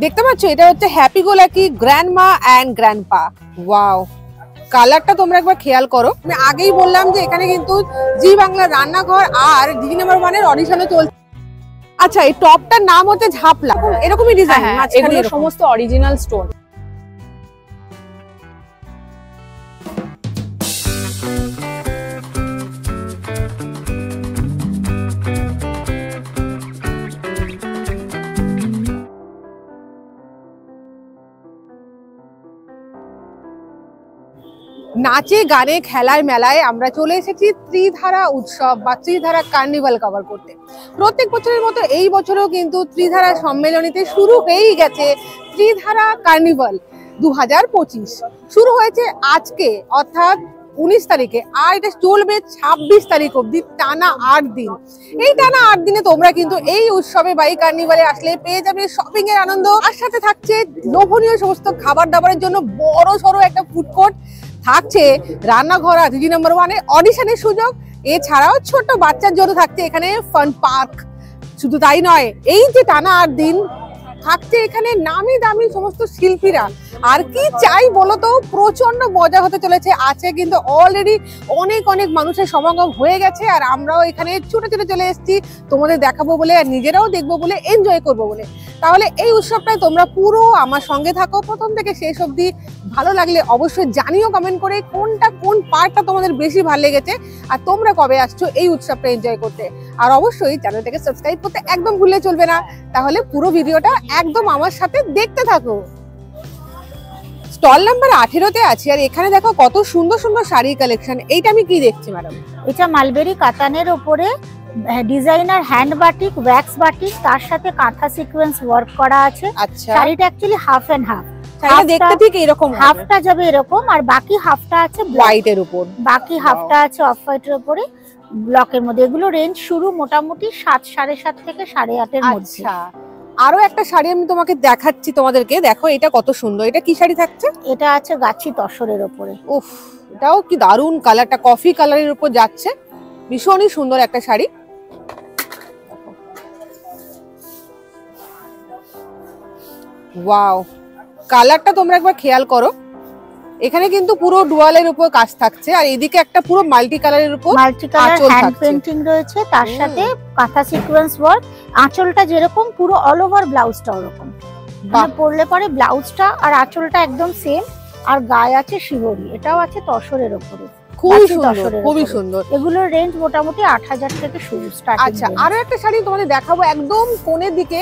দেখতে পাচ্ছ এটা হচ্ছে happy go lucky grandma and grandpa. Wow, কালারটা তোমরা একবার খেয়াল করো। আমি আগেই বললাম যে এখানে কিন্তু জি বাংলা রান্নাঘর আর ডিজি নাম্বার 1 এর অডিশনও চলছে। আচ্ছা, এই টপটার নাম হচ্ছে ঝাপলা, এরকমই ডিজাইন? এগুলো সমস্ত অরিজিনাল স্টোন। নাচে গানে খেলায় মেলায় আমরা চলে এসেছি ত্রিধারা উৎসব বা ত্রিধারা কার্নিভাল কভার করতে। প্রত্যেক বছরের মতো এই বছরেও কিন্তু ত্রিধারা সম্মেলনীতে শুরু হয়েই গেছে ত্রিধারা কার্নিভাল 2025। শুরু হয়েছে আজকে অর্থাৎ 19 তারিখে, আর এটা চলবে 26 তারিখ অব্দি, টানা 8 দিন। এই টানা 8 দিনে তোমরা কিন্তু এই উৎসবে বা এই কার্নিভালে আসলে পেয়ে যাবে শপিং এর আনন্দ, আর সাথে থাকছে লোভনীয় সমস্ত খাবার দাবারের জন্য বড় সড়ো একটা ফুড কোর্ট, থাকছে রান্নাঘর আর ডিজি নাম্বার 1 এর অডিশনের সুযোগ। এছাড়াও ছোট বাচ্চার জন্য থাকছে এখানে ফান পার্ক। শুধু তাই নয়, এই যে টানা 8 দিন থাকছে এখানে নামি দামি সমস্ত শিল্পীরা। আর কি চাই বলো তো, প্রচন্ড মজা হতে চলেছে। আছে কিন্তু অলরেডি অনেক অনেক মানুষের সমাগম হয়ে গেছে, আর আমরাও এখানে ছুটে ছুটে চলে এসেছি তোমাদের দেখাবো বলে, আর নিজেরাও দেখবো বলে, এনজয় করবো বলে। তাহলে এই উৎসবটায় তোমরা পুরো আমার সঙ্গে থাকো প্রথম থেকে শেষ অবধি। ভালো লাগলে অবশ্যই জানিও কমেন্ট করে কোন পার্টটা তোমাদের বেশি ভালো লেগেছে, আর তোমরা কবে আসছো এই উৎসবটা এনজয় করতে। আর অবশ্যই চ্যানেলটাকে সাবস্ক্রাইব করতে একদম ভুলে চলবে না। তাহলে পুরো ভিডিওটা একদম আমার সাথে দেখতে থাকো। স্টল নাম্বার 18-তে আছি, আর এখানে দেখো কত সুন্দর সুন্দর শাড়ি কালেকশন। এইটা আমি কি দেখছি ম্যাডাম? এটা মালবেরি কাতানের উপরে designer hand batik, wax batik, তার সাথে কাঁথা সিকোয়েন্স ওয়ার্ক করা আছে। আচ্ছা, শাড়িটা অ্যাকচুয়ালি হাফ এন্ড হাফ। শাড়িটা দেখতে ঠিক এরকম, হাফটা যাবে এরকম, আর বাকি হাফটা আছে হোয়াইট এর উপর, বাকি হাফটা আছে অফ হোয়াইটের উপরে ব্লকের মধ্যে। এগুলো রেঞ্জ শুরু মোটামুটি 7, 7.5 থেকে 8.5 এর মধ্যে। আচ্ছা, আরো একটা শাড়ি আমি তোমাকে দেখাচ্ছি তোমাদেরকে, দেখো এটা কত সুন্দর। এটা কি শাড়ি থাকছে? এটা আছে গাছি তসরের উপরে। উফ, এটাও কি দারুন, কালারটা কফি কালারের উপর যাচ্ছে, ভীষণই সুন্দর একটা শাড়ি। ওয়াও, কালারটা তোমরা একবার খেয়াল করো। এখানে কিন্তু পুরো ডুয়ালের উপর কাজ থাকছে, আর এদিকে একটা পুরো মাল্টি কালারের উপর মাল্টি কালার হ্যান্ড পেইন্টিং রয়েছে, তার সাথে কাঁথা সিকোয়েন্স ওয়ার্ক। আঁচলটা যেরকম পুরো অল ওভার ব্লাউজটা ওরকম, মানে পরলে পরে ব্লাউজটা আর আঁচলটা একদম সেম। আর গায়ে আছে শিবরি, এটাও আছে তসরের উপরে, খুবই সুন্দর, খুবই সুন্দর। এগুলোর রেঞ্জ মোটামুটি 8,000 থেকে শুরু স্টার্টিং। আচ্ছা, আরো একটা শাড়ি তোমাদের দেখাবো একদম কোণের দিকে,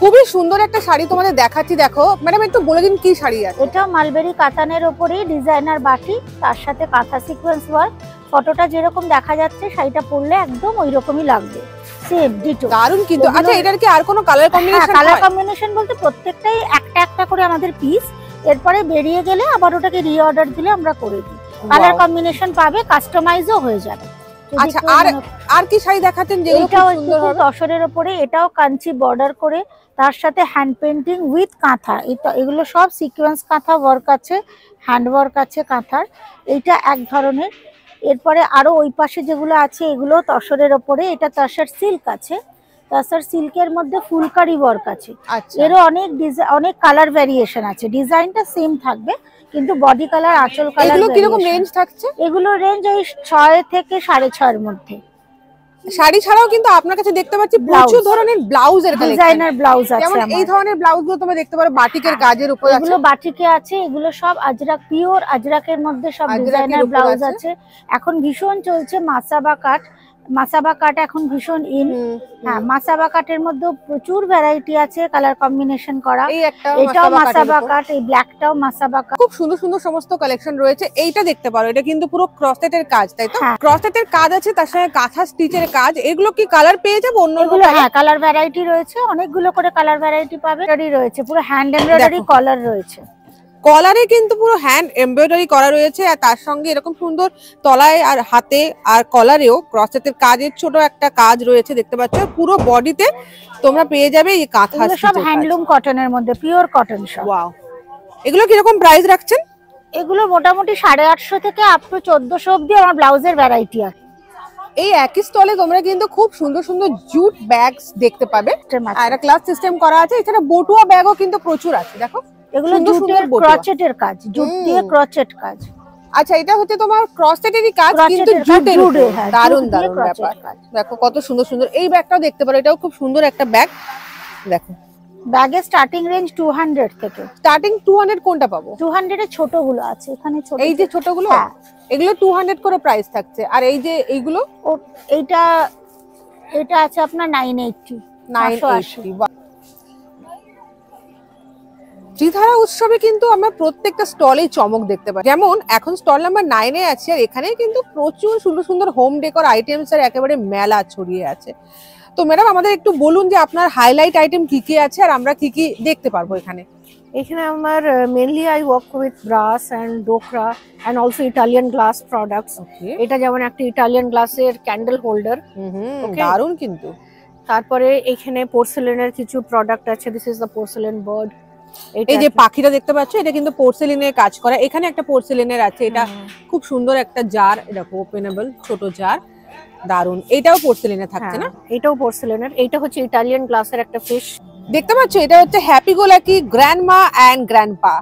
খুবই সুন্দর একটা শাড়ি তোমাদের দেখাচ্ছি। দেখো ম্যাডাম, একটু বলে দিন কি শাড়ি আছে? এটা মালবেরি কাতানের উপরে ডিজাইনার বাটি, তার সাথে কাঁথা সিকোয়েন্স ওয়ার্ক। ফটোটা যেরকম দেখা যাচ্ছে শাড়িটা পরলে একদম ওই রকমই লাগবে, সেম ডিটো। দারুন কিন্তু। আচ্ছা, এটার কি আর কোনো কালার কম্বিনেশন? কালার কম্বিনেশন বলতে প্রত্যেকটাই একটা একটা করে আমাদের পিস, এরপরে বেরিয়ে গেলে আবার ওটাকে রিঅর্ডার দিলে আমরা করে দিই। কালার কম্বিনেশন পাবে, কাস্টমাইজও হয়ে যাবে। আচ্ছা, আর কি শাড়ি দেখাচ্ছেন যেগুলো খুব সুন্দর হবে? তসরের উপরে, এটাও কাঞ্চি বর্ডার করে, তার সাথে হ্যান্ড পেইন্টিং উইথ কাঁথা। এগুলো সব সিকোয়েন্স কাঁথা ওয়ার্ক আছে, হ্যান্ড ওয়ার্ক আছে কাঁথার। এইটা এক ধরনের। এরপরে আরো ওই পাশে যেগুলো আছে এগুলো তসরের উপরে। এটা তসর সিল্ক আছে, তসর সিল্কের মধ্যে ফুলকারি ওয়ার্ক আছে। এরও অনেক কালার ভ্যারিয়েশন আছে। ডিজাইনটা সেম থাকবে কিন্তু বডি কালার, আঁচল কালার। এগুলো কিরকম রেঞ্জ থাকছে? এগুলো রেঞ্জ ওই 6 থেকে 6.5 এর মধ্যে। শাড়ি ছাড়াও কিন্তু আপনার কাছে দেখতে পাচ্ছি প্রচুর ধরনের ব্লাউজের কালেকশন, ডিজাইনার ব্লাউজ আছে। যেমন এই ধরনের ব্লাউজগুলো তোমরা দেখতে পারো বাটিকের কাজের উপর আছে। এগুলো বাটিকে আছে, এগুলো সব আজরাক, পিওর আজরাকের মধ্যে সব ডিজাইনার ব্লাউজ আছে। এখন ভীষণ চলছে মাসাবা কাট। মাসাবা কাট এখন ভীষণ ইন। হ্যাঁ, মাসাবা কাটের মধ্যে প্রচুর ভ্যারাইটি আছে কালার কম্বিনেশন করা। এটাও মাসাবা কাট, এই ব্ল্যাকটাও মাসাবা কাট। খুব সুন্দর সুন্দর সমস্ত কালেকশন রয়েছে। এইটা দেখতে পারো, এটা কিন্তু পুরো ক্রসেটের কাজ, তাই তো? ক্রসেটের কাজ আছে, তার সঙ্গে কাঁথা স্টিচের কাজ। এগুলো কি কালার পেয়ে যাবো? অন্যগুলো হ্যাঁ, কালার ভ্যারাইটি রয়েছে, অনেকগুলো করে কালার ভ্যারাইটি পাবে। রয়েছে পুরো হ্যান্ড এমব্রয়ডারি কলার রয়েছে। কলারে কিন্তু পুরো হ্যান্ড এমব্রয়ডারি করা রয়েছে, আর তার সঙ্গে এরকম সুন্দর তলায় আর হাতে আর কলারেও ক্রসেটের কাজের ছোট একটা কাজ রয়েছে দেখতে পাচ্ছ। পুরো বডিতে তোমরা পেয়ে যাবে এই কাঁথা। সব হ্যান্ডলুম কটনের মধ্যে, পিওর কটন সব। ওয়াও, এগুলো কিরকম প্রাইস রাখছেন? এগুলো মোটামুটি 850 থেকে আপ টু 1400 অব্দি আমার ব্লাউজের ভ্যারাইটি আছে। এই একই স্টলে তোমরা কিন্তু খুব সুন্দর সুন্দর জুট ব্যাগস দেখতে পাবে, আর একটা ক্লাস সিস্টেম করা আছে। এছাড়া বটুয়া ব্যাগও কিন্তু প্রচুর আছে, দেখো এগুলো সুন্দর সুন্দর জুটের বটুয়া। ক্রচেটের কাজ, জুট দিয়ে ক্রচেট কাজ। আচ্ছা, এটা হচ্ছে তোমার ক্রসেটেরই কাজ কিন্তু ক্রচেটের কাজ, জুটের উপর। হ্যাঁ, দারুণ জুট দিয়ে দারুণ ক্রচেট ব্যাপার। কাজ। দেখো কত সুন্দর সুন্দর এই ব্যাগটাও দেখতে পারো, এটাও খুব সুন্দর একটা ব্যাগ। দেখো ব্যাগের স্টার্টিং রেঞ্জ 200 থেকে। স্টার্টিং 200 কোনটা পাবো? 200 এর ছোটগুলো আছে এখানে, ছোট এই যে ছোটগুলো, হ্যাঁ। এগুলো 200 করে প্রাইস থাকছে। আর এই যে এইগুলো এইটা এটা আছে আপনার 980। 980। ত্রিধারা উৎসবে কিন্তু আমরা প্রত্যেকটা স্টলেই চমক দেখতে পাই। যেমন এখন স্টল নাম্বার 9 এ আছি, আর এখানে কিন্তু প্রচুর সুন্দর সুন্দর হোম ডেকোর আইটেমস এর একেবারে মেলা ছড়িয়ে আছে। তো ম্যাডাম আমাদের একটু বলুন যে আপনার হাইলাইট আইটেম কি কি আছে আর আমরা কি কি দেখতে পারবো এখানে। এখানে আমার mainly I work with brass and Dokra and also Italian glass products. এটা যেমন একটা ইটালিয়ান গ্লাসের ক্যান্ডেল হোল্ডার, দারুণ কিন্তু। তারপরে এখানে পোর্সেলিনের কিছু প্রোডাক্ট আছে। This is the porcelain bird. এই যে পাখিটা দেখতে পাচ্ছ, এটা কিন্তু পোর্সেলিনের কাজ করা। এখানে একটা পোর্সেলিনের আছে, এটা খুব সুন্দর একটা জার, দেখো ওপেনেবল ছোট জার, দারুণ। এটাও পোর্সেলিনের থাকছে না? এটাও পোর্সেলিনের। এটা হচ্ছে ইটালিয়ান গ্লাসের একটা ফিশ দেখতে পাচ্ছ, এটা হচ্ছে happy go lucky grandma and grandpa.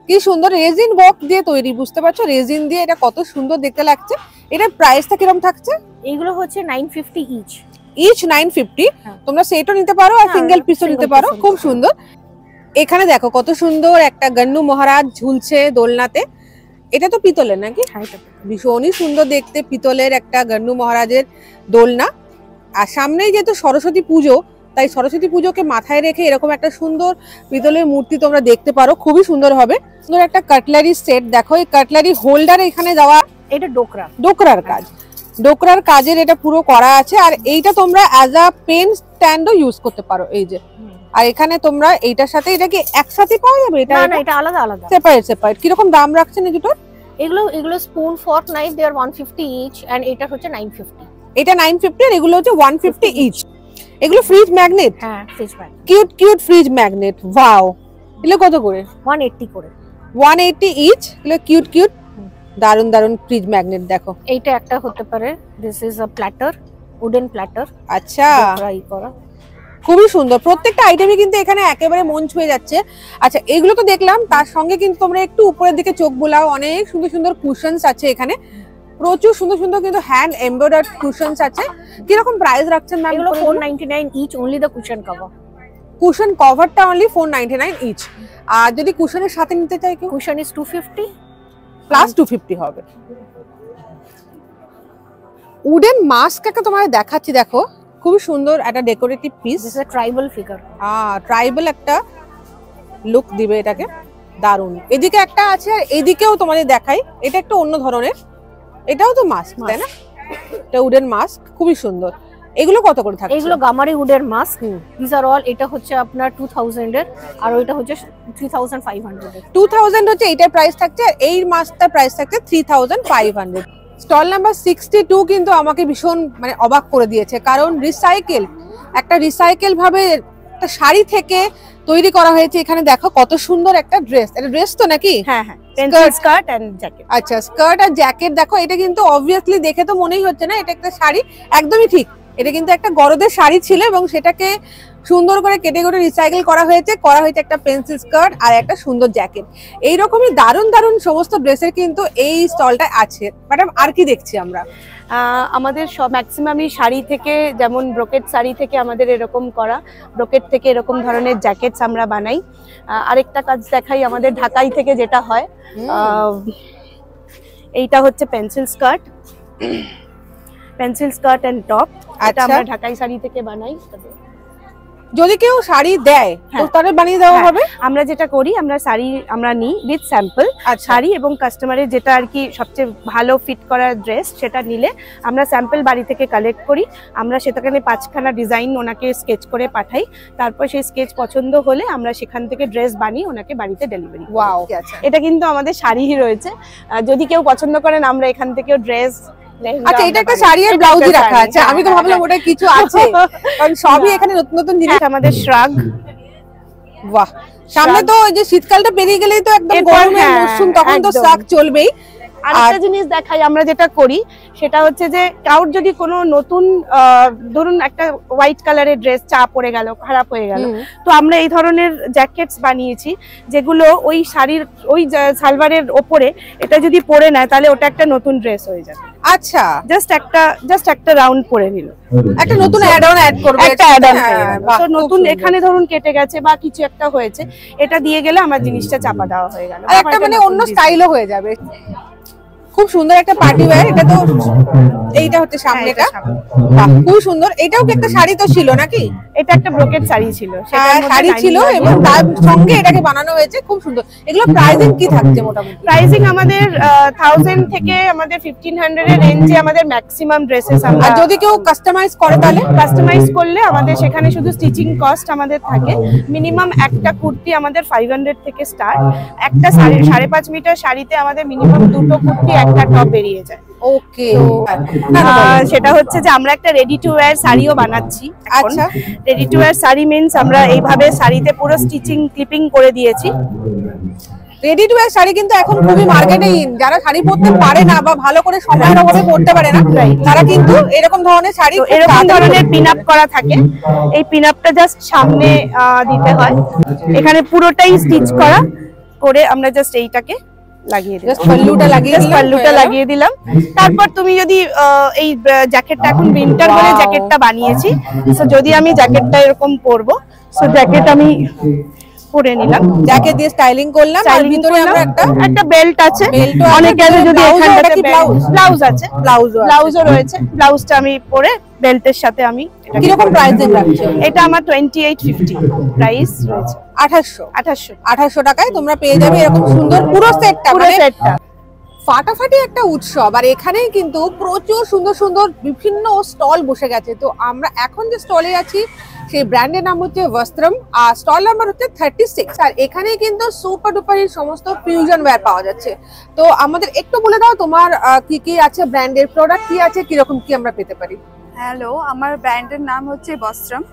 কি সুন্দর রেজিন ওয়ার্ক দিয়ে তৈরি, বুঝতে পারছো রেজিন দিয়ে এটা কত সুন্দর দেখতে লাগছে। এটার প্রাইসটা কিরকম থাকছে? এইগুলো হচ্ছে 950 ইচ। ইচ 950। তোমরা সেটও নিতে পারো আর সিঙ্গেল পিসও নিতে পারো, খুব সুন্দর। এখানে দেখো কত সুন্দর একটা গন্নু মহারাজ ঝুলছে দোলনাতে। এটা তো পিতলের নাকি? ভীষণই সুন্দর দেখতে, পিতলের একটা গন্নু মহারাজের দোলনা। আর সামনেই যেহেতু সরস্বতী পুজো, তাই সরস্বতী পুজোকে মাথায় রেখে এরকম একটা সুন্দর পিতলের মূর্তি তোমরা দেখতে পারো, খুবই সুন্দর হবে। সুন্দর একটা কাটলারি সেট, দেখো এই কাটলারি হোল্ডার এখানে দেওয়া। এটা ডোকরা, ডোকরার কাজ, ডোকরার কাজের এটা পুরো করা আছে। আর এইটা তোমরা অ্যাজ আ পেন স্ট্যান্ডও ইউজ করতে পারো, এই যে। আর এখানে তোমরা এইটার সাথে এটা কি একসাথে পাওয়া যাবে? এটা না, এটা আলাদা আলাদা, সেপারেট সেপারেট। কিরকম দাম রাখছেন এই দুটোর? এগুলো spoon fork knife they are 150 each and এটা হচ্ছে 950। এটা 950 আর এগুলো হচ্ছে 150 ইচ। এগুলো ফ্রিজ ম্যাগনেট? হ্যাঁ, fridge magnet. Cute cute fridge magnet, wow. এগুলো কত করে? 180 করে। 180 ইচ। এগুলো কিউট কিউট দারুন দারুন ফ্রিজ ম্যাগনেট। দেখো এইটা একটা হতে পারে। This is a platter, wooden platter. আচ্ছা, ট্রাই করা, খুবই সুন্দর। প্রত্যেকটা আইটেমই কিন্তু এখানে একেবারে মন ছুঁয়ে যাচ্ছে। আচ্ছা, এগুলো তো দেখলাম, তার সঙ্গে কিন্তু তোমরা একটু উপরের দিকে চোখ বোলাও, অনেক সুন্দর সুন্দর কুশনস আছে এখানে, প্রচুর সুন্দর সুন্দর কিন্তু হ্যান্ড এমব্রয়ডার্ড কুশনস আছে। কিরকম প্রাইস রাখছেন ম্যাম? এগুলো 499 each, only the cushion cover. Cushion কভারটা অনলি 499 ইচ। আর যদি কুশনের সাথে নিতে চাই কেউ? কুশন ইজ 250 প্লাস 250 হবে। উডেন মাস্ক একটা তোমায় দেখাচ্ছি, দেখো খুবই সুন্দর একটা decorative piece. This is a tribal figure. Tribal একটা লুক দিবে এটাকে, দারুন। এদিকে একটা আছে আর এদিকেও তোমাদের দেখাই, এটা একটা অন্য ধরনের। এটাও তো মাস্ক, তাই না? এটা উডেন মাস্ক, খুবই সুন্দর। এগুলো কত করে থাকে? এগুলো গামারি উডের মাস্ক। This are all. এটা হচ্ছে আপনার 2000 এর, আর ওইটা হচ্ছে 3500 এর। 2000 হচ্ছে এইটার প্রাইস থাকছে, আর এই মাস্কটার প্রাইস থাকছে 3500। স্টল নাম্বার 62 কিন্তু আমাকে ভীষণ মানে অবাক করে দিয়েছে, কারণ রিসাইকেল ভাবে একটা শাড়ি থেকে তৈরি করা হয়েছে। এখানে দেখো কত সুন্দর একটা ড্রেস। এটা ড্রেস তো নাকি? হ্যাঁ হ্যাঁ, পেন্সিল স্কার্ট এন্ড জ্যাকেট। আচ্ছা, স্কার্ট আর জ্যাকেট। দেখো এটা কিন্তু অবভিয়াসলি দেখে তো মনেই হচ্ছে না এটা একটা শাড়ি, একদমই ঠিক। এটা কিন্তু একটা গরদের শাড়ি ছিল এবং সেটাকে সুন্দর করে কেটে কেটে রিসাইকেল করা হয়েছে একটা পেন্সিল স্কার্ট আর একটা সুন্দর জ্যাকেট। এইরকমই দারুণ দারুণ সমস্ত ড্রেসের কিন্তু এই স্টলটা আছে। ম্যাডাম আর কি দেখছি আমরা? আমাদের সব ম্যাক্সিমামই শাড়ি থেকে, যেমন ব্রোকেট শাড়ি থেকে আমাদের এরকম করা, ব্রোকেট থেকে এরকম ধরনের জ্যাকেটস আমরা বানাই। আরেকটা কাজ দেখাই, আমাদের ঢাকাই থেকে যেটা হয়, এইটা হচ্ছে পেন্সিল স্কার্ট এন্ড টপ। এটা আমরা ঢাকাই শাড়ি থেকে বানাই। যদি কেউ শাড়ি দেয় তো তাহলে বানিয়ে দেওয়া হবে? আমরা যেটা করি, আমরা শাড়ি আমরা নিই উইথ স্যাম্পল শাড়ি, এবং কাস্টমারের যেটা আর কি সবচেয়ে ভালো ফিট করা ড্রেস সেটা নিলে আমরা স্যাম্পল বাড়ি থেকে কালেক্ট করি। আমরা সেটাকে 5খানা ডিজাইন ওনাকে স্কেচ করে পাঠাই। তারপর সেই স্কেচ পছন্দ হলে আমরা সেখান থেকে ড্রেস বানিয়ে ওনাকে বাড়িতে ডেলিভারি। ওয়াও, এটা কিন্তু আমাদের শাড়ি রয়েছে। যদি কেউ পছন্দ করেন আমরা এখান থেকেও ড্রেস। আচ্ছা, এটা একটা শাড়ি আর ব্লাউজই রাখা আছে। আমি তো ভাবলাম ওটা কিছু আছে, কারণ সবই এখানে নতুন নতুন জিনিস। আমাদের শ্রাগ। বাহ, সামনে তো ওই যে শীতকালটা পেরিয়ে গেলেই তো একদম গরমের মৌসুম, তখন তো শ্রাগ চলবেই। আরেকটা জিনিস দেখাই, আমরা যেটা করি সেটা হচ্ছে যে কাউর যদি কোনো নতুন ধরুন একটা হোয়াইট কালারের ড্রেস চা পড়ে গেল, খারাপ হয়ে গেল, তো আমরা এই ধরনের জ্যাকেটস বানিয়েছি যেগুলো ওই শাড়ির ওই সালভারের ওপরে এটা যদি পরে নেয় তাহলে ওটা একটা নতুন ড্রেস হয়ে যাবে। আচ্ছা, জাস্ট একটা রাউন্ড পরে নিল, একটা নতুন অ্যাড অন অ্যাড করবে, একটা অ্যাড অন। তো নতুন এখানে ধরুন কেটে গেছে বা কিছু একটা হয়েছে, এটা দিয়ে গেলে আমার জিনিসটা চাপা দেওয়া হয়ে গেল, আর একটা মানে অন্য স্টাইলও হয়ে যাবে। খুব সুন্দর একটা পার্টি ওয়্যার। এটা তো এইটা হচ্ছে সামনেটা, খুব সুন্দর। এটাও কি একটা শাড়ি তো ছিল নাকি? এটা একটা ব্রোকেট শাড়ি ছিল, শাড়ি ছিল এবং তার সঙ্গে এটাকে বানানো হয়েছে, খুব সুন্দর। এগুলো প্রাইসিং কি থাকছে মোটামুটি? প্রাইসিং আমাদের 1000 থেকে আমাদের 1500 এর রেঞ্জে আমাদের ম্যাক্সিমাম ড্রেসেস। আর যদি কেউ কাস্টমাইজ করে তাহলে? কাস্টমাইজ করলে আমাদের সেখানে শুধু স্টিচিং কস্ট আমাদের থাকে। মিনিমাম একটা কুর্তি আমাদের 500 থেকে স্টার্ট। একটা 5.5 মিটার শাড়িতে আমাদের মিনিমাম দুটো কুর্তি একটা টপ বেরিয়ে যায়। ওকে, সেটা হচ্ছে যে আমরা একটা রেডি টু ওয়্যার শাড়িও বানাচ্ছি। আচ্ছা, ready to wire sari means আমরা এইভাবে শাড়িতে পুরো স্টিচিং ক্লিপিং করে দিয়েছি। রেডি টু ওয়্যার শাড়ি কিন্তু এখন খুবই মার্কেটে ইন। যারা শাড়ি পরতে পারে না বা ভালো করে সময়ের অভাবে পরতে পারে না, তারা কিন্তু এরকম ধরনের শাড়ি, এরকম ধরনের পিন আপ করা থাকে। এই পিন আপটা জাস্ট সামনে দিতে হয়, এখানে পুরোটাই স্টিচ করা করে আমরা জাস্ট এইটাকে লাগিয়ে দিলাম, পাল্লুটা লাগিয়ে দিলাম। তারপর তুমি যদি এই জ্যাকেটটা এখন উইন্টার বলে জ্যাকেটটা বানিয়েছি, সো যদি আমি জ্যাকেটটা এরকম পরবো, সো জ্যাকেট আমি পরে নিলাম, জ্যাকেট দিয়ে স্টাইলিং করলাম। আর ভিতরে আমরা একটা বেল্ট আছে, অনেকের যদি এখানটাতে ব্লাউজ আছে, ব্লাউজও রয়েছে। ব্লাউজটা আমি পরে বেল্টের সাথে আমি। কিরকম প্রাইসিং রাখছো? এটা আমার 2850 প্রাইস রয়েছে। 2800 টাকায় তোমরা পেয়ে যাবে এরকম সুন্দর পুরো সেটটা। ফাটাফাটি একটা উৎসব, আর এখানেই কিন্তু প্রচুর সুন্দর সুন্দর বিভিন্ন স্টল বসে গেছে। তো আমরা এখন যে স্টলে আছি সেই ব্র্যান্ডের নাম হচ্ছে বস্ত্রম, আর স্টল নাম্বার হচ্ছে 36। আর এখানে কিন্তু সুপার ডুপার সমস্ত ফিউশন ওয়্যার পাওয়া যাচ্ছে। তো আমাদের একটু বলে দাও তোমার কি কি আছে, ব্র্যান্ডের প্রোডাক্ট কি আছে, কিরকম কি আমরা পেতে পারি? হ্যালো, আমার ব্র্যান্ডের নাম হচ্ছে বস্ত্রম।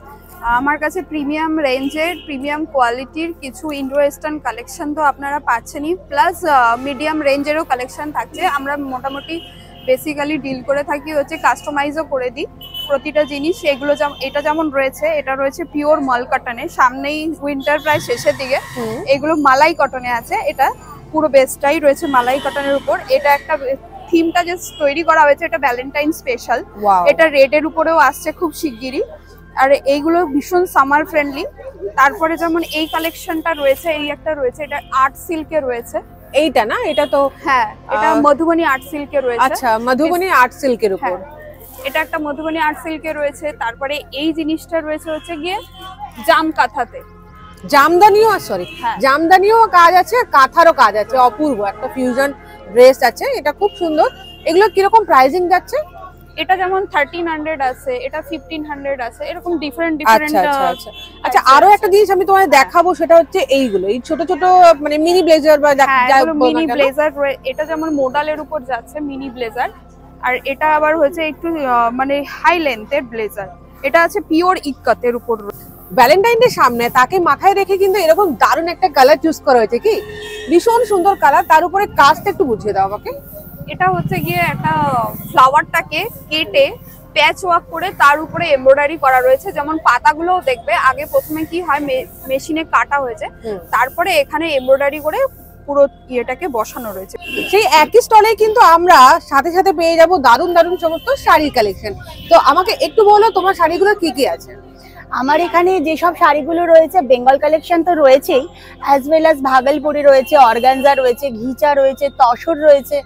আমার কাছে প্রিমিয়াম রেঞ্জের, প্রিমিয়াম কোয়ালিটির কিছু ইন্ডো ওয়েস্টার্ন কালেকশন তো আপনারা পাচ্ছেনই, প্লাস মিডিয়াম রেঞ্জেরও কালেকশন থাকছে। আমরা মোটামুটি বেসিক্যালি ডিল করে থাকি হচ্ছে কাস্টমাইজও করে দিই প্রতিটা জিনিস। এগুলো এটা যেমন রয়েছে, এটা রয়েছে পিওর মল কটনে, সামনেই উইন্টার প্রায় শেষের দিকে। এগুলো মালাই কটনে আছে, এটা পুরো বেসটাই রয়েছে মালাই কটনের উপর। এটা একটা থিমটা যে তৈরি করা হয়েছে, এটা ভ্যালেন্টাইন স্পেশাল। এটা রেডের উপরেও আসছে খুব শিগগিরই। আর এইগুলো ভীষণ সামার ফ্রেন্ডলি। তারপরে যেমন এই কালেকশনটা রয়েছে, এই একটা রয়েছে, এটা আর্ট সিল্কে রয়েছে। এইটা না? এটা তো হ্যাঁ, এটা মধুবনী আর্ট সিল্কে রয়েছে। আচ্ছা, মধুবনী আর্ট সিল্কের উপর। এটা একটা মধুবনী আর্ট সিল্কে রয়েছে। তারপরে এই জিনিসটা রয়েছে হচ্ছে গিয়ে জাম কাঁথাতে, জামদানিও, সরি জামদানিও কাজ আছে, কাঁথারও কাজ আছে। অপূর্ব একটা ফিউশন ড্রেস আছে, এটা খুব সুন্দর। এগুলো কিরকম প্রাইসিং যাচ্ছে? এটা যেমন 1300 আছে, এটা 1500 আছে, এরকম ডিফারেন্ট। আচ্ছা, আরো একটা জিনিস আমি তোমায় দেখাবো, সেটা হচ্ছে এইগুলো, এই ছোট ছোট মানে মিনি ব্লেজার বা মিনি ব্লেজার। এটা যেমন মোডালের উপর যাচ্ছে মিনি ব্লেজার, আর এটা আবার হচ্ছে একটু মানে হাই লেন্থের ব্লেজার। এটা আছে পিওর ইক্কাতের উপর। ভ্যালেন্টাইন ডে সামনে, তাকে মাথায় রেখে কিন্তু এরকম দারুণ একটা কালার চুজ করা হয়েছে, কি ভীষণ সুন্দর কালার। তার উপরে কাজটা একটু বুঝিয়ে দাও আমাকে। এটা হচ্ছে গিয়ে একটা ফ্লাওয়ারটাকে কেটে প্যাচ ওয়ার্ক করে তার উপরে এমব্রয়ডারি করা রয়েছে। যেমন পাতাগুলোও দেখবে আগে প্রথমে কি হয়, মেশিনে কাটা হয়েছে, তারপরে এখানে এমব্রয়ডারি করে পুরো ইয়েটাকে বসানো রয়েছে। সেই একই স্টলে কিন্তু আমরা সাথে সাথে পেয়ে যাব দারুণ দারুণ সমস্ত শাড়ির কালেকশন। তো আমাকে একটু বলো তোমার শাড়িগুলো কি কি আছে? আমার এখানে যেসব শাড়িগুলো রয়েছে, বেঙ্গল কালেকশন তো রয়েছেই, অ্যাজ ওয়েল অ্যাজ ভাগলপুরি রয়েছে, অর্গানজা রয়েছে, ঘিচা রয়েছে, তসর রয়েছে।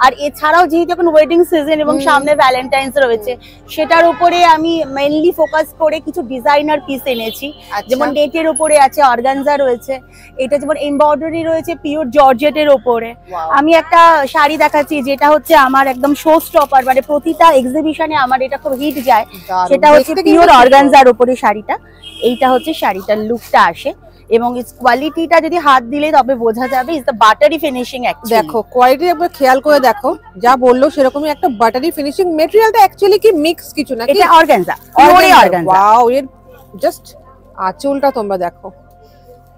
আর এছাড়াও যেহেতু এখন ওয়েডিং সিজন এবং সামনে ভ্যালেন্টাইন্স রয়েছে, সেটার উপরে আমি মেইনলি ফোকাস করে কিছু ডিজাইনার পিস এনেছি। যেমন নেটের উপরে আছে, অর্গানজা রয়েছে, এটা যেমন এমব্রয়ডারি রয়েছে পিওর জর্জেটের উপরে। আমি একটা শাড়ি দেখাচ্ছি যেটা হচ্ছে আমার একদম শো স্টপার, মানে প্রতিটা এক্সিবিশনে আমার এটা খুব হিট যায়। সেটা হচ্ছে পিওর অর্গানজার উপরে শাড়ি। এইটা হচ্ছে শাড়িটার লুকটা আসে, এবং ইস কোয়ালিটিটা যদি হাত দিলে তবে বোঝা যাবে। Is the buttery finishing. দেখো কোয়ালিটি একবার খেয়াল করে দেখো, যা বললো সেরকমই একটা বাটারি ফিনিশিং। ম্যাটেরিয়ালটা অ্যাকচুয়ালি কি মিক্স কিছু না, এটা অর্গানজা, পিওর অর্গানজা। ওয়াও, এর জাস্ট আঁচলটা তোমরা দেখো,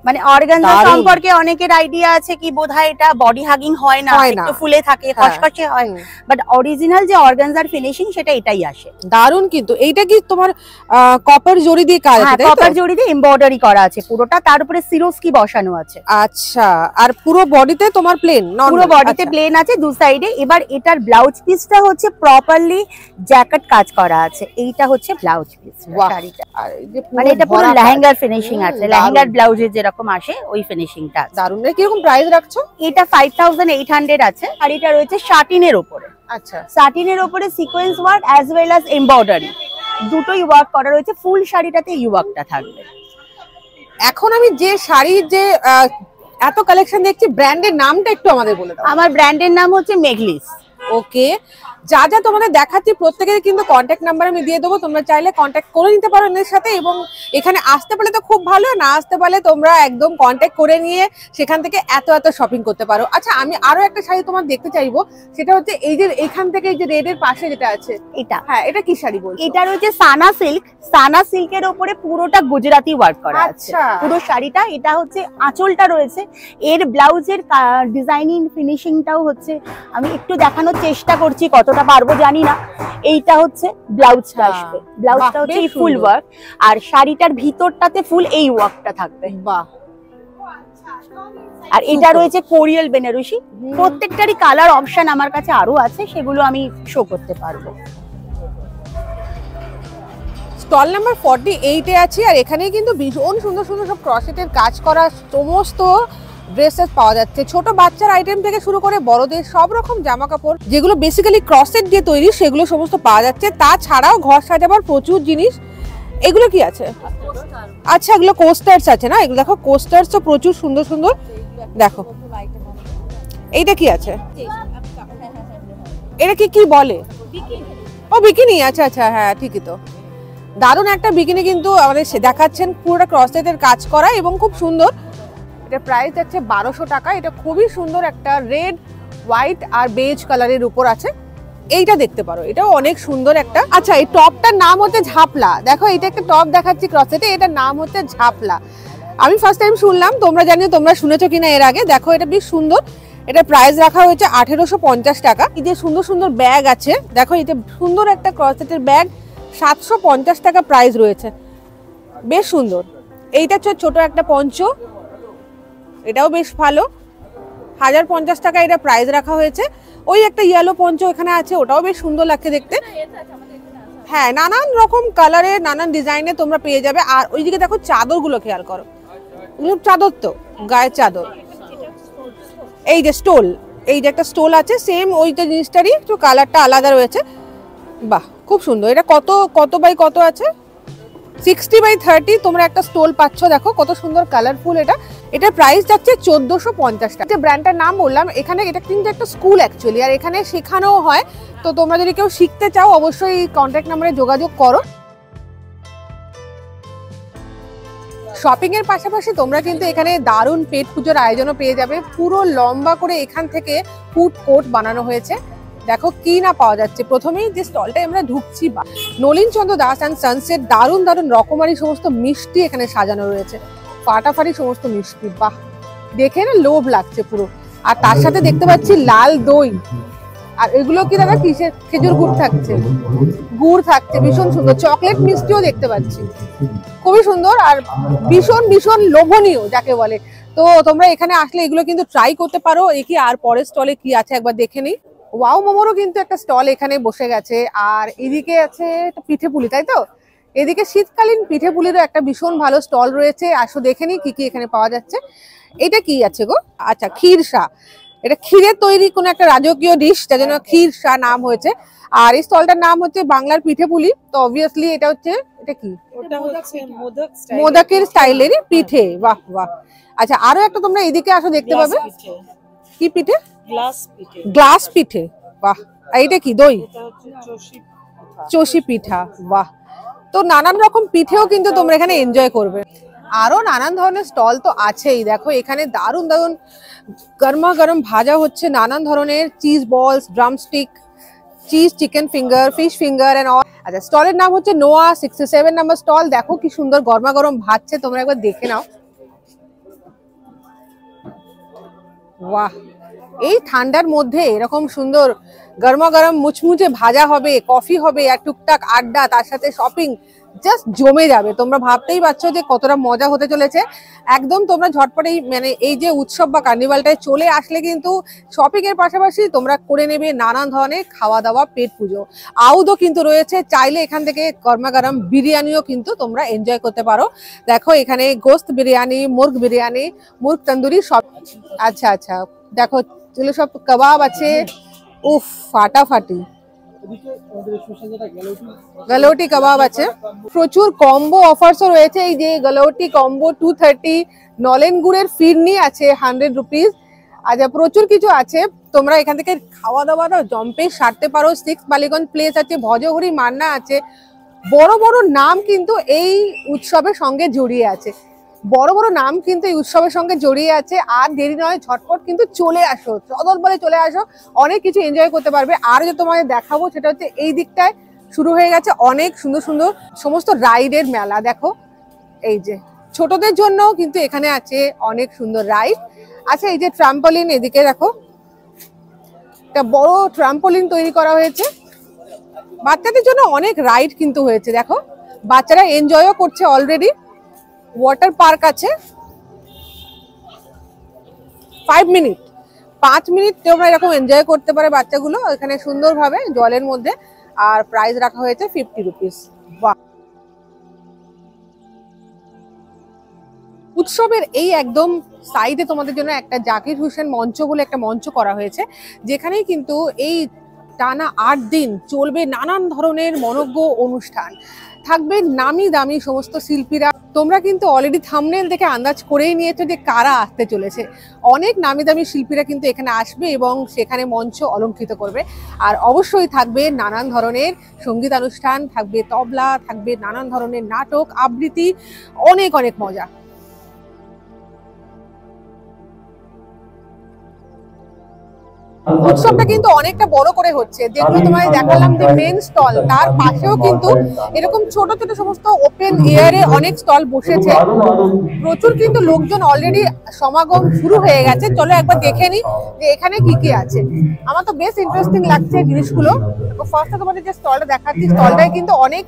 মানে অর্গানজা সম্পর্কে অনেকের আইডিয়া আছে কি বোধহয় এটা বডি হাগিং হয় না, একটু ফুলে থাকে, খসখসে হয়, বাট অরিজিনাল যে অর্গানজার ফিনিশিং সেটা এটাই আসে। দারুন। কিন্তু এইটা কি তোমার কপার জড়ি দিয়ে কাজ আছে? কপার জড়ি দিয়ে এমব্রয়ডারি করা আছে পুরোটা, তার উপরে সিরোস্কি বসানো আছে। আচ্ছা, আর পুরো বডিতে তোমার প্লেন? পুরো বডিতে প্লেন আছে দু সাইডে। এবার এটার ব্লাউজ পিসটা হচ্ছে প্রপারলি জ্যাকেট কাজ করা আছে, এইটা হচ্ছে ব্লাউজ পিস শাড়িটা। মানে এটা পুরো লেহেঙ্গার ফিনিশিং আছে, লেহেঙ্গার ব্লাউজে যেরকম আসে ওই ফিনিশিংটা। দারুন। কিরকম প্রাইস রাখছো? এটা 5800 আছে। শাড়িটা রয়েছে শাটিনের উপরে। আচ্ছা, শাটিনের উপরে sequence work as well as embroidery, দুটোই ওয়ার্ক করা রয়েছে। ফুল শাড়িটাতে এই ওয়ার্কটা থাকবে। এখন আমি যে শাড়ির যে এত কালেকশন দেখছি, ব্র্যান্ডের নামটা একটু আমাদের বলে দাও। আমার ব্র্যান্ডের নাম হচ্ছে মেঘলিস। ওকে, যা যা তোমাদের দেখাচ্ছি প্রত্যেকের কিন্তু কন্ট্যাক্ট নাম্বার আমি দিয়ে দেবো, তোমরা চাইলে কন্ট্যাক্ট করে নিতে পারো এদের সাথে। এবং এখানে আসতে পারলে তো খুব ভালো, না আসতে পারলে তোমরা একদম কন্ট্যাক্ট করে নিয়ে সেখান থেকে এত শপিং করতে পারো। আচ্ছা, আমি আরো একটা শাড়ি তোমার দেখতে চাইবো, সেটা হচ্ছে এই যে এখান থেকে এই যে রেডের পাশে যেটা আছে এটা। হ্যাঁ, এটা কি শাড়ি বলছো? এটা রয়েছে সানা সিল্ক। সানা সিল্কের উপরে পুরোটা গুজরাটি ওয়ার্ক করা আছে পুরো শাড়িটা। এটা হচ্ছে আঁচলটা রয়েছে, এর ব্লাউজের ডিজাইনিং ফিনিশিংটাও হচ্ছে আমি একটু দেখানোর চেষ্টা করছি, কতটা পারবো জানি না। এইটা হচ্ছে ব্লাউজটা আসবে, ব্লাউজটা হচ্ছে ফুল ওয়ার্ক, আর শাড়িটার ভিতরটাতে ফুল এই ওয়ার্কটা থাকবে। বাহ। আর এটা রয়েছে কোরিয়াল বেনারসি। প্রত্যেকটারই কালার অপশন আমার কাছে আরো আছে, সেগুলো আমি শো করতে পারবো। স্টল নাম্বার 48 এ আছি, আর এখানে কিন্তু ভীষণ সুন্দর সুন্দর সব ক্রসেটের কাজ করা সমস্ত ড্রেসেস পাওয়া যাচ্ছে। ছোট বাচ্চার আইটেম থেকে শুরু করে বড়দের সব রকম জামা কাপড় যেগুলো বেসিক্যালি ক্রসেট দিয়ে তৈরি, সেগুলো সমস্ত পাওয়া যাচ্ছে। তাছাড়াও ঘর সাজাবার প্রচুর জিনিস। এগুলো কি আছে? আচ্ছা, এগুলো কোস্টার্স আছে না? এগুলো দেখো, কোস্টার্স তো প্রচুর সুন্দর সুন্দর। দেখো এইটা কি আছে? এটা কি বলে? ও বিকিনি। আচ্ছা আচ্ছা, হ্যাঁ ঠিকই তো। দারুণ একটা বিকিনি কিন্তু আমাদের দেখাচ্ছেন, পুরোটা ক্রসেটের কাজ করা এবং খুব সুন্দর। এটা প্রাইস যাচ্ছে 1200 টাকা। এটা খুবই সুন্দর একটা রেড, হোয়াইট আর বেজ কালারের উপর আছে। এইটা দেখতে পারো, এটাও অনেক সুন্দর একটা। আচ্ছা, এই টপটার নাম হচ্ছে ঝাপলা। দেখো, এটা একটা টপ দেখাচ্ছি ক্রসেটে, এটার নাম হচ্ছে ঝাপলা। আমি ফার্স্ট টাইম শুনলাম, তোমরা জানিও তোমরা শুনেছো কিনা এর আগে। দেখো, এটা বেশ সুন্দর। এটা প্রাইস রাখা হয়েছে 1850 টাকা। এই যে সুন্দর সুন্দর ব্যাগ আছে, দেখো এটা সুন্দর একটা ক্রসেটের ব্যাগ, 750 টাকা প্রাইস রয়েছে, বেশ সুন্দর। এইটা হচ্ছে ছোট একটা পঞ্চ, এটাও বেশ ভালো, 1050 টাকা এটা প্রাইস রাখা হয়েছে। ওই একটা ইয়েলো পঞ্চ এখানে আছে, ওটাও বেশ সুন্দর লাগছে দেখতে। হ্যাঁ, নানান রকম কালারে, নানান ডিজাইনে তোমরা পেয়ে যাবে। আর ওইদিকে দেখো চাদরগুলো খেয়াল করো, চাদর তো গায়ের চাদর। এই যে স্টোল, এই যে একটা স্টোল আছে, সেম ওইটা জিনিসটারই একটু কালারটা আলাদা রয়েছে। বাহ, খুব সুন্দর। এটা কত বাই কত আছে? 60/30 তোমরা একটা স্টোল পাচ্ছ। দেখো কত সুন্দর কালারফুল। এটা প্রাইস যাচ্ছে 1450 টাকা। ব্র্যান্ডটার নাম বললাম, এখানে এটা কিন্তু একটা স্কুল অ্যাকচুয়ালি, আর এখানে শেখানোও হয়। তো তোমরা যদি কেউ শিখতে চাও অবশ্যই কন্ট্যাক্ট নাম্বারে যোগাযোগ করো। শপিং এর পাশাপাশি তোমরা কিন্তু এখানে দারুণ পেট পুজোর আয়োজনও পেয়ে যাবে। পুরো লম্বা করে এখান থেকে ফুড কোর্ট বানানো হয়েছে। দেখো কি না পাওয়া যাচ্ছে। প্রথমেই যে স্টলটায় আমরা ঢুকছি, নলিন চন্দ্র দাস অ্যান্ড সানসেট, দারুণ দারুণ রকমারি সমস্ত মিষ্টি এখানে সাজানো রয়েছে, ফাটাফাটি সমস্ত মিষ্টি। বাহ, দেখে না লোভ লাগছে পুরো। আর তার সাথে দেখতে পাচ্ছি লাল দই। আর এগুলো কি দাদা কিসের? খেজুর গুড় থাকছে, গুড় থাকছে, ভীষণ সুন্দর। চকলেট মিষ্টিও দেখতে পাচ্ছি, খুবই সুন্দর আর ভীষণ ভীষণ লোভনীয় যাকে বলে। তো তোমরা এখানে আসলে এগুলো কিন্তু ট্রাই করতে পারো। দেখি আর পরের স্টলে কি আছে একবার দেখে নিই। ওয়াও মোমোরও কিন্তু একটা স্টল এখানে বসে গেছে। আর এদিকে আছে পিঠে পুলি, তাই তো? এদিকে শীতকালীন পিঠে পুলিরও একটা ভীষণ ভালো স্টল রয়েছে। আসো দেখে নিই কি কি এখানে পাওয়া যাচ্ছে। এটা কি আছে গো? আচ্ছা, ক্ষীরসা। এটা ক্ষীরের তৈরি কোন একটা রাজকীয় ডিশ, যার জন্য ক্ষীরসা নাম হয়েছে। আর এই স্টলটার নাম হচ্ছে বাংলার পিঠে পুলি। তো অবভিয়াসলি এটা হচ্ছে, এটা কি? মোদকের স্টাইলেরই পিঠে। বাহ বাহ। আচ্ছা, আরো একটা তোমরা এদিকে আসো দেখতে পাবে। কি পিঠে? গ্লাস পিঠে। বাহ। এইটা কি? দই, চষি পিঠা। বাহ। তো নানান রকম পিঠেও কিন্তু তোমরা এখানে এনজয় করবে। আরো নানান ধরনের স্টল তো আছেই। দেখো এখানে দারুণ দারুণ গরমা গরম ভাজা হচ্ছে, নানান ধরনের cheese balls, drumstick, cheese chicken finger, fish finger and all. আচ্ছা, স্টলের নাম হচ্ছে নোয়া, 67 নাম্বার স্টল। দেখো কি সুন্দর গরমা গরম ভাজছে, তোমরা একবার দেখে নাও। বাহ, এই ঠান্ডার মধ্যে এরকম সুন্দর গরমা গরম মুচমুচে ভাজা হবে, কফি হবে, আর টুকটাক আড্ডা, তার সাথে শপিং, জাস্ট জমে যাবে। তোমরা ভাবতেই পারছো যে কতটা মজা হতে চলেছে। একদম তোমরা ঝটপটেই মানে এই যে উৎসব বা কার্নিভালটায় চলে আসলে কিন্তু শপিং এর পাশাপাশি তোমরা করে নেবে নানান ধরনের খাওয়া দাওয়া, পেট পুজো। আউদও কিন্তু রয়েছে, চাইলে এখান থেকে গরমা গরম বিরিয়ানিও কিন্তু তোমরা এনজয় করতে পারো। দেখো এখানে গোস্ত বিরিয়ানি, মুর্গ বিরিয়ানি, মুর্গ তন্দুরি সব। আচ্ছা আচ্ছা, দেখো এগুলো সব কাবাব আছে, উফ ফাটাফাটি। গালোটি কাবাব আছে, প্রচুর কম্বো অফারসও রয়েছে। এই যে গালোটি কম্বো 230, নলেন গুড়ের ফিরনি আছে 100 রুপিস। আচ্ছা, প্রচুর কিছু আছে, তোমরা এখান থেকে খাওয়া দাওয়াটা জম্পে সারতে পারো। 6 বালিগঞ্জ প্লেস আছে, ভজহরি মান্না আছে, বড় বড় নাম কিন্তু এই উৎসবের সঙ্গে জড়িয়ে আছে। বড় বড় নাম কিন্তু এই উৎসবের সঙ্গে জড়িয়ে আছে। আর দেরি নয়, ঝটপট কিন্তু চলে আসো, চদল বলে চলে আসো, অনেক কিছু এনজয় করতে পারবে। আর যে তোমাদের দেখাবো সেটা হচ্ছে এই দিকটায় শুরু হয়ে গেছে অনেক সুন্দর সুন্দর সমস্ত রাইডের মেলা। দেখো এই যে ছোটদের জন্য কিন্তু এখানে আছে অনেক সুন্দর রাইড। আচ্ছা, এই যে ট্রাম্পলিন, এদিকে দেখো একটা বড় ট্রাম্পলিন তৈরি করা হয়েছে। বাচ্চাদের জন্য অনেক রাইড কিন্তু হয়েছে, দেখো বাচ্চারা এনজয়ও করছে অলরেডি। ওয়াটার পার্ক আছে, 5 মিনিট তোমরা এরকম এনজয় করতে পারে বাচ্চাগুলো এখানে সুন্দরভাবে জলের মধ্যে। আর প্রাইস রাখা হয়েছে 50 রুপিস। বাহ, উৎসবের এই একদম সাইডে তোমাদের জন্য একটা জাকির হোসেন মঞ্চ বলে একটা মঞ্চ করা হয়েছে, যেখানে কিন্তু এই টানা 8 দিন চলবে নানান ধরনের মনোজ্ঞ অনুষ্ঠান। থাকবে নামি দামি সমস্ত শিল্পীরা। তোমরা কিন্তু অলরেডি থাম্বনেল দেখে আন্দাজ করেই নিয়েছো যে কারা আসতে চলেছে। অনেক নামি দামি শিল্পীরা কিন্তু এখানে আসবে এবং সেখানে মঞ্চ অলঙ্কৃত করবে। আর অবশ্যই থাকবে নানান ধরনের সঙ্গীতানুষ্ঠান, থাকবে তবলা, থাকবে নানান ধরনের নাটক, আবৃত্তি, অনেক অনেক মজা। উৎসবটা কিন্তু অনেকটা বড় করে হচ্ছে, যেগুলো তোমাদের দেখালাম যে মেন স্টল, তার পাশেও কিন্তু এরকম ছোট ছোট সমস্ত ওপেন এয়ারে অনেক স্টল বসেছে। প্রচুর কিন্তু লোকজন অলরেডি সমাগম শুরু হয়ে গেছে। চলো একবার দেখে নি যে এখানে কি কি আছে। আমার তো বেশ ইন্টারেস্টিং লাগছে জিনিসগুলো। ফার্স্টে তোমাদের যে স্টলটা দেখাচ্ছি, স্টলটায় কিন্তু অনেক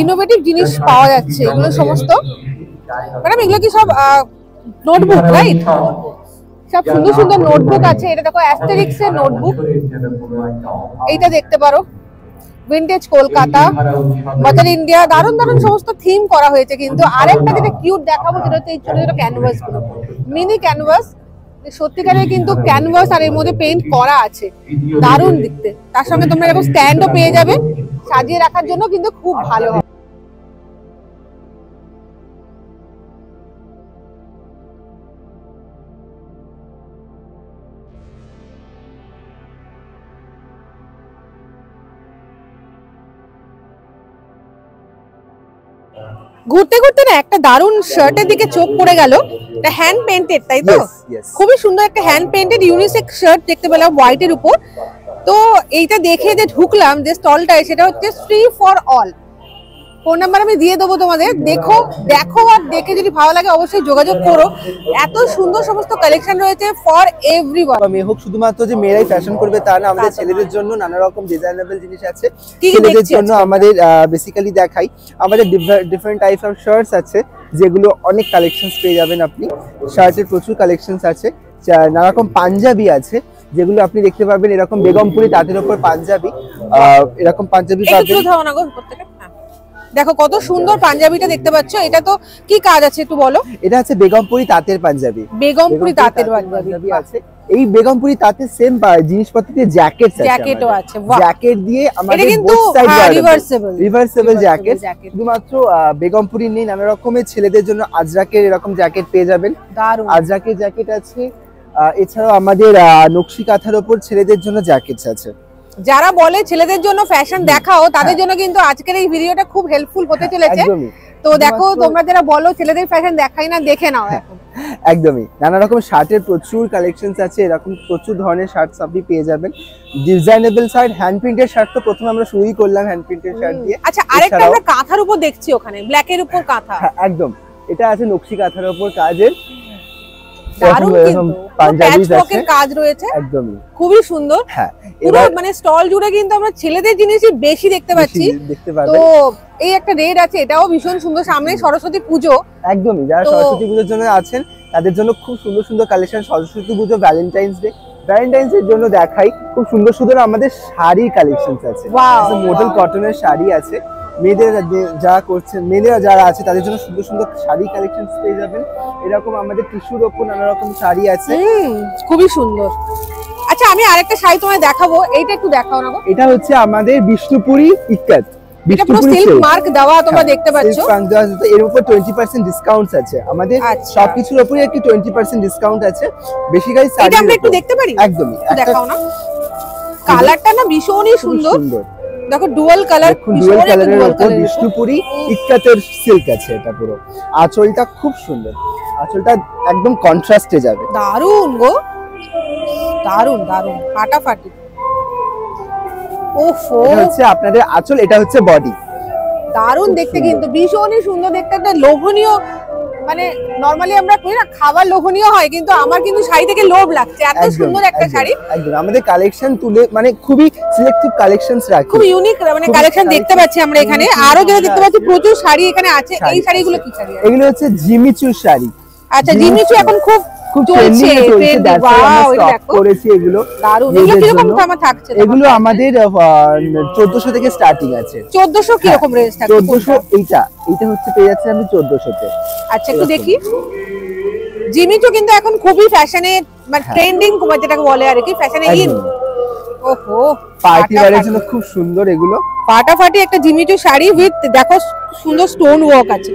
ইনোভেটিভ জিনিস পাওয়া যাচ্ছে। এগুলো সমস্ত ম্যাডাম, এগুলো কি সব নোটবুক, রাইট? সব সুন্দর সুন্দর নোটবুক আছে। এটা দেখো অ্যাস্টেরিক্স এর নোটবুক, এইটা দেখতে পারো। ভিন্টেজ কলকাতা, মাদার ইন্ডিয়া, দারুণ দারুণ সমস্ত থিম করা হয়েছে। কিন্তু আরেকটা যেটা কিউট দেখাবো সেটা হচ্ছে এই ছোট ছোট ক্যানভাস গুলো, মিনি ক্যানভাস। সত্যিকারের কিন্তু ক্যানভাস আর এর মধ্যে পেইন্ট করা আছে, দারুণ দেখতে। তার সঙ্গে তোমরা এরকম স্ট্যান্ডও পেয়ে যাবে, সাজিয়ে রাখার জন্য কিন্তু খুব ভালো হবে। ঘুরতে ঘুরতে না একটা দারুণ শার্টের দিকে চোখ পড়ে গেল। এটা হ্যান্ড পেইন্টেড, তাই তো? খুবই সুন্দর একটা হ্যান্ড পেইন্টেড ইউনিসেক্স শার্ট দেখতে পেলাম হোয়াইটের উপর। তো এইটা দেখে যে ঢুকলাম যে স্টলটায়, সেটা হচ্ছে free for all. Phone number আমি দিয়ে দেবো তোমাদের। দেখো আর দেখে যদি ভালো লাগে অবশ্যই যোগাযোগ করো। এত সুন্দর সমস্ত কালেকশন রয়েছে ফর এভরিওয়ান। মেয়ে হোক শুধুমাত্র যে মেয়েরাই ফ্যাশন করবে তা না, আমাদের ছেলেদের জন্য নানা রকম ডিজাইনেবল জিনিস আছে। ছেলেদের জন্য আমাদের বেসিক্যালি দেখাই, আমাদের ডিফারেন্ট টাইপস অফ শার্টস আছে, যেগুলো অনেক কালেকশনস পেয়ে যাবেন আপনি। শার্টের প্রচুর কালেকশনস আছে। নানা রকম পাঞ্জাবি আছে, যেগুলো আপনি দেখতে পাবেন এরকম বেগমপুরি তাঁতের উপর পাঞ্জাবি, এরকম পাঞ্জাবি পাবেন। দেখো কত সুন্দর পাঞ্জাবিটা দেখতে পাচ্ছ। এটা তো কি কাজ আছে একটু বলো। এটা আছে বেগমপুরি তাঁতের পাঞ্জাবি। বেগমপুরি তাঁতের পাঞ্জাবি আছে। এই বেগমপুরি তাঁতের সেম জিনিসপত্র দিয়ে জ্যাকেটও আছে। জ্যাকেট দিয়ে আমাদের বোথ সাইড রিভার্সেবল জ্যাকেট। শুধুমাত্র বেগমপুরি নেই, নানা রকমের ছেলেদের জন্য আজরাকের এরকম জ্যাকেট পেয়ে যাবেন। আজরাকের জ্যাকেট আছে। এছাড়াও আমাদের নকশি কাঁথার উপর ছেলেদের জন্য জ্যাকেটস আছে। যারা বলে ছেলেদের জন্য ফ্যাশন দেখাও, তাদের জন্য কিন্তু আজকের এই ভিডিওটা খুব হেল্পফুল হতে চলেছে। তো দেখো তোমরা যারা বলো ছেলেদের ফ্যাশন দেখাই না, দেখে নাও এখন। একদমই নানা রকম শার্টের প্রচুর কালেকশনস আছে। এরকম প্রচুর ধরনের শার্টস আপনি পেয়ে যাবেন। Designable shirt, hand printed shirt তো প্রথমে আমরা শুরুই করলাম হ্যান্ড প্রিন্টেড শার্ট দিয়ে। আচ্ছা, আরেকটা আমরা কাঁথার উপর দেখছি, ওখানে ব্ল্যাক এর উপর কাঁথা। একদম, এটা আছে নকশি কাঁথার উপর কাজের। দারুণ এরকম কিন্তু পাঞ্জাবিজ আছে প্যাচওয়ার্কের কাজ রয়েছে, একদমই। খুবই সুন্দর। হ্যাঁ, পুরো মানে স্টল জুড়ে কিন্তু আমরা ছেলেদের জিনিসই বেশি দেখতে পাচ্ছি। দেখতে তো পাবেন এই একটা রেড আছে, এটাও ভীষণ সুন্দর। সামনে সরস্বতী পুজো, একদমই। যারা সরস্বতী পুজোর জন্য আছেন তাদের জন্য খুব সুন্দর সুন্দর কালেকশন। সরস্বতী পুজো, ভ্যালেন্টাইন্স ডে, ভ্যালেন্টাইন্স এর জন্য দেখাই খুব সুন্দর সুন্দর আমাদের শাড়ি কালেকশনস আছে। মডেল কটনের শাড়ি আছে, মেয়েদের যা করছেন, মেয়েরা যারা আছে তাদের জন্য সুন্দর সুন্দর শাড়ি কালেকশনস পেয়ে যাবেন। এরকম আমাদের টিস্যুর ওপর নানা রকম শাড়ি আছে, খুবই সুন্দর। আচ্ছা, আমি আরেকটা শাড়ি তোমায় দেখাবো, এইটা একটু দেখাও না গো। এটা হচ্ছে আমাদের বিষ্ণুপুরি ইক্কাত, এটা পুরো সিল্ক মার্ক দেওয়া তোমরা দেখতে পাচ্ছো। এর উপর 20% ডিসকাউন্ট আছে আমাদের, সবকিছুর উপরে একটু 20% ডিসকাউন্ট আছে। বেসিক্যালি শাড়ি এটা আমরা একটু দেখতে পারি? একদমই, দেখাও না। কালারটা না ভীষণই সুন্দর, দেখো ডুয়াল কালার, ডুয়াল কালারের উপর বিষ্ণুপুরি ইক্কাতের সিল্ক আছে। এটা পুরো আঁচলটা খুব সুন্দর, আঁচলটা একদম কন্ট্রাস্টে যাবে। দারুন গো, দারুন দারুন, ফাটাফাটি। ওফো, এটা হচ্ছে আপনাদের আঁচল, এটা হচ্ছে বডি। দারুন দেখতে, কিন্তু ভীষণই সুন্দর দেখতে, একটা লোভনীয়। মানে নরমালি আমরা কই না খাবার লোভনীয় হয়, কিন্তু আমার কিন্তু শাড়ি থেকে লোভ লাগছে, এত সুন্দর একটা শাড়ি। একদম আমাদের কালেকশন তুলে মানে খুবই সিলেক্টিভ কালেকশনস রাখি, খুব ইউনিক মানে কালেকশন দেখতে পাচ্ছি আমরা এখানে। আরো যেটা দেখতে পাচ্ছি প্রচুর শাড়ি এখানে আছে। এই শাড়িগুলো কি শাড়ি? এগুলো হচ্ছে জিমিচুর শাড়ি। আচ্ছা, জিমিচু এখন খুব চলছে, ট্রেন্ডি। ওয়াও, এটা দেখো করেছি এগুলো। দারুন। এগুলো কি রকম দাম থাকছে? এগুলো আমাদের 1400 থেকে স্টার্টিং আছে। 1400 কি রকম রেঞ্জ থাকে? 1400 এইটা হচ্ছে পেয়ে যাচ্ছে আমি 1400 তে। আচ্ছা, একটু দেখি। জিমিচু কিন্তু এখন খুবই ফ্যাশনে, মানে ট্রেন্ডিং যেটাকে বলে আর কি, ফ্যাশনে ইন। ওহো, পার্টি ওয়্যারের জন্য খুব সুন্দর এগুলো। ফাটাফাটি একটা জিমিচু শাড়ি উইথ দেখো সুন্দর স্টোন ওয়ার্ক আছে,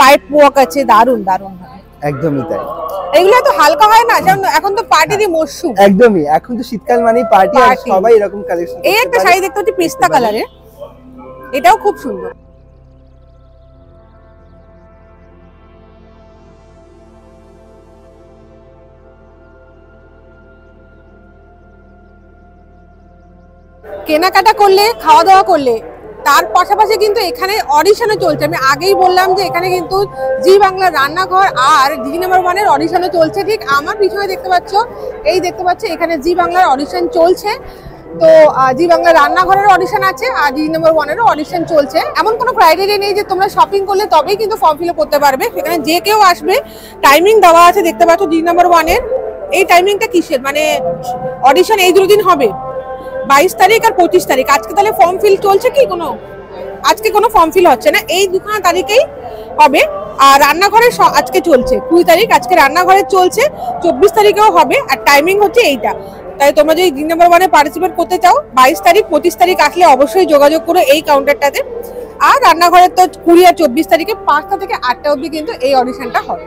পাইপ ওয়ার্ক আছে, দারুন দারুন। একদমই তাই। এগুলো তো হালকা হয় না, এখন তো পার্টি দি মরশুম। একদমই, এখন তো শীতকাল মানেই পার্টি, আর সবাই এরকম কালেকশন। এই একটা শাড়ি দেখতে পাচ্ছি পিস্তা কালারের, এটাও খুব সুন্দর। কেনাকাটা করলে, খাওয়া দাওয়া করলে, তার পাশাপাশি কিন্তু এখানে অডিশনও চলছে। আমি আগেই বললাম যে এখানে কিন্তু জি বাংলা রান্নাঘর আর জি নাম্বার 1 এর অডিশনও চলছে। ঠিক আমার পিছনে দেখতে পাচ্ছ, এই দেখতে পাচ্ছ এখানে জি বাংলার অডিশন চলছে। তো জি বাংলা রান্নাঘরের অডিশন আছে আর জি নাম্বার 1 এরও অডিশন চলছে। এমন কোনো ক্রাইটেরিয়া নেই যে তোমরা শপিং করলে তবেই কিন্তু ফর্ম ফিল আপ করতে পারবে, সেখানে যে কেউ আসবে। টাইমিং দেওয়া আছে দেখতে পাচ্ছ জি নাম্বার 1 এর। এই টাইমিংটা কিসের, মানে অডিশন এই দুদিন হবে, 22 তারিখ আর 25 তারিখ। আজকে তাহলে ফর্ম ফিল চলছে কি? আজকে কোনো ফর্ম ফিল হচ্ছে না, এই দুখানা তারিখেই হবে। আর রান্নাঘরে আজকে চলছে 20 তারিখ, আজকে রান্নাঘরে চলছে, 24 তারিখেও হবে। আর টাইমিং হচ্ছে এইটা। তাই তোমরা যদি জি নাম্বার 1 এ পার্টিসিপেট করতে চাও 22 তারিখ 25 তারিখ আসলে অবশ্যই যোগাযোগ করো এই কাউন্টারটাতে। আর রান্নাঘরের তো 20 আর 24 তারিখে 5টা থেকে 8টা অবধি কিন্তু এই অডিশনটা হবে।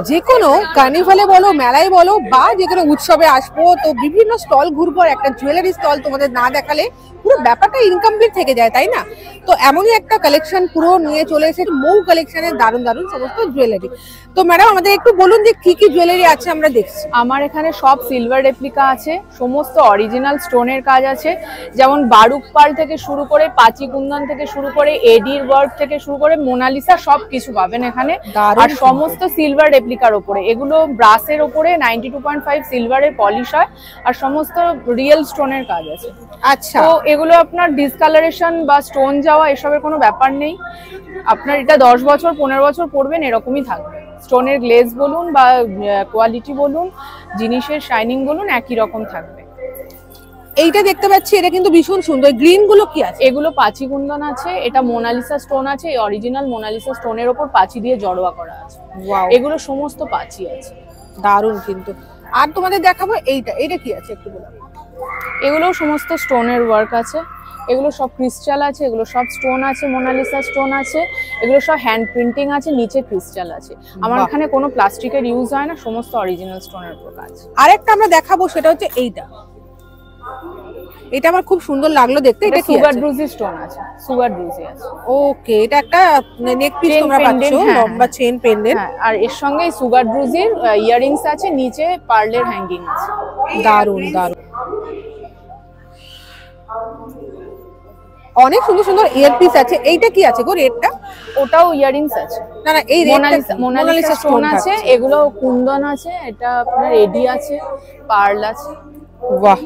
যে কোনো কার্নিভালে বলো, মেলায় বলো, বা যে কোনো উৎসবে আসবো তো বিভিন্ন স্টল ঘুরবো, একটা জুয়েলারি স্টল তোমাদের না দেখালে পুরো ব্যাপারটা ইনকমপ্লিট থেকে যায়, তাই না? তো এমনই একটা কালেকশন পুরো নিয়ে চলে এসেছে মৌ কালেকশনের দারুণ দারুণ সমস্ত জুয়েলারি। তো ম্যাডাম আমাদের একটু বলুন যে কি কি জুয়েলারি আছে আমরা দেখছি। আমার এখানে সব সিলভার রেপ্লিকা আছে, সমস্ত অরিজিনাল স্টোনের কাজ আছে, যেমন বারুক পাল থেকে শুরু করে পাচি কুন্দন থেকে শুরু করে এডির ওয়ার্ক থেকে শুরু করে মোনালিসা সব কিছু পাবেন এখানে। আর সমস্ত সিলভার রেপ্লিকার উপরে, এগুলো ব্রাসের উপরে 92.5 সিলভারের পলিশ হয়, আর সমস্ত রিয়েল স্টোনের কাজ আছে। আচ্ছা, তো এগুলো আপনার ডিসকালারেশন বা স্টোন যাওয়া এসবের কোনো ব্যাপার নেই। আপনার এটা 10 বছর 15 বছর পরবেন এরকমই থাকবে। স্টোনের গ্লেজ বলুন বা কোয়ালিটি বলুন, জিনিসের শাইনিং বলুন, একই রকম থাকবে। এইটা দেখতে পাচ্ছি, এটা কিন্তু ভীষণ সুন্দর। গ্রিন গুলো কি আছে? এগুলো পাচি কুন্দন আছে, এটা মোনালিসা স্টোন আছে, এই অরিজিনাল মোনালিসা স্টোনের উপর পাচি দিয়ে জড়োয়া করা আছে। এগুলো সমস্ত পাচি আছে, দারুণ কিন্তু। আর তোমাদের দেখাবো এইটা কি আছে একটু বলো। এগুলো সমস্ত স্টোনের ওয়ার্ক আছে, এগুলো সব ক্রিস্টাল আছে, এগুলো সব স্টোন আছে, মোনালিসা স্টোন আছে, এগুলো সব হ্যান্ড প্রিন্টিং আছে, নিচে ক্রিস্টাল আছে। আমার এখানে কোনো প্লাস্টিকের ইউজ হয় না, সমস্ত অরিজিনাল স্টোনের উপর কাজ। আরেকটা আমরা দেখাবো, সেটা হচ্ছে এইটা। এটা আমার খুব সুন্দর লাগলো দেখতে। এটা সুগার ড্রুজি স্টোন আছে, সুগার ড্রুজি আছে। ওকে, এটা একটা নেক পিস তোমরা পাচ্ছো, লম্বা চেইন পেন্ডেন্ট। আর এর সঙ্গে সুগার ড্রুজির ইয়ারিংস আছে, নিচে পার্লের হ্যাঙ্গিং আছে। দারুণ দারুণ। অনেক সুন্দর সুন্দর ইয়ারপিস আছে। এইটা কি আছে গো রেটটা? ওটাও ইয়ারিংস আছে। না না এই মোনালিসা স্টোন আছে, এগুলো কুন্দন আছে, এটা আপনার এডি আছে, পার্ল আছে। বাহ,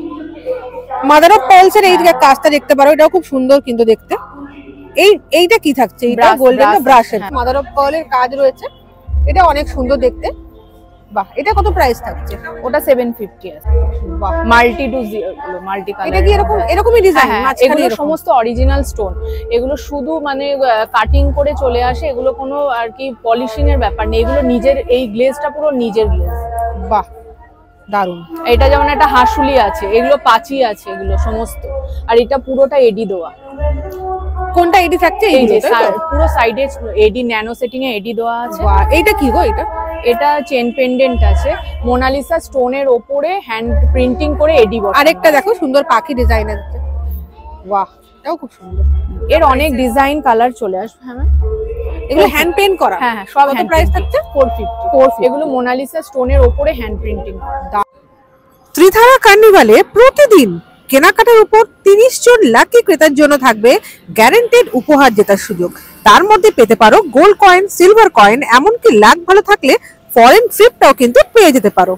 মাদার অফ পার্লস এর এই যে কাজটা দেখতে পারো, এটাও খুব সুন্দর কিন্তু দেখতে। এইটা কি থাকছে? এটা গোল্ডেন ব্রাশের মাদার অফ পার্ল এর কাজ রয়েছে, এটা অনেক সুন্দর দেখতে। বাহ, এটা কত প্রাইস থাকছে? ওটা 750 আছে। বাহ, মাল্টি টু মাল্টি কালার। এটা কি এরকমই ডিজাইন? এগুলো সমস্ত অরিজিনাল স্টোন, এগুলো শুধু মানে কাটিং করে চলে আসে, এগুলো কোনো আর কি পলিশিং এর ব্যাপার নেই, এগুলো নিজের, এই গ্লেজটা পুরো নিজের গ্লেজ। বাহ, দারুন। এটা যেমন একটা হাসুলি আছে, এগুলো পাঁচি আছে, এগুলো সমস্ত। আর এটা পুরোটা এডি দেওয়া। কোনটা এডি থাকছে? এই যে পুরো সাইডে এডি, ন্যানো সেটিং এ এডি দেওয়া আছে। এইটা কি গো? এটা চেন পেন্ডেন্ট আছে, মোনালিসা স্টোনের ওপরে হ্যান্ড প্রিন্টিং করে এডি বসানো। আরেকটা দেখো সুন্দর পাখি ডিজাইন আছে। বাহ, এটাও খুব সুন্দর। এর অনেক ডিজাইন কালার চলে আসবে। হ্যাঁ এগুলো হ্যান্ড পেইন্ট করা? হ্যাঁ হ্যাঁ, সব। কত প্রাইস থাকছে? 450। এগুলো মোনালিসা স্টোনের ওপরে হ্যান্ড প্রিন্টিং করা। ত্রিধারা কার্নিভালে প্রতিদিন কেনাকাটার উপর 30 জন লাকি ক্রেতার জন্য থাকবে গ্যারান্টেড উপহার জেতার সুযোগ। তার মধ্যে পেতে পারো গোল্ড কয়েন, সিলভার কয়েন, এমনকি লাক ভালো থাকলে ফরেন ট্রিপটাও কিন্তু পেয়ে যেতে পারো।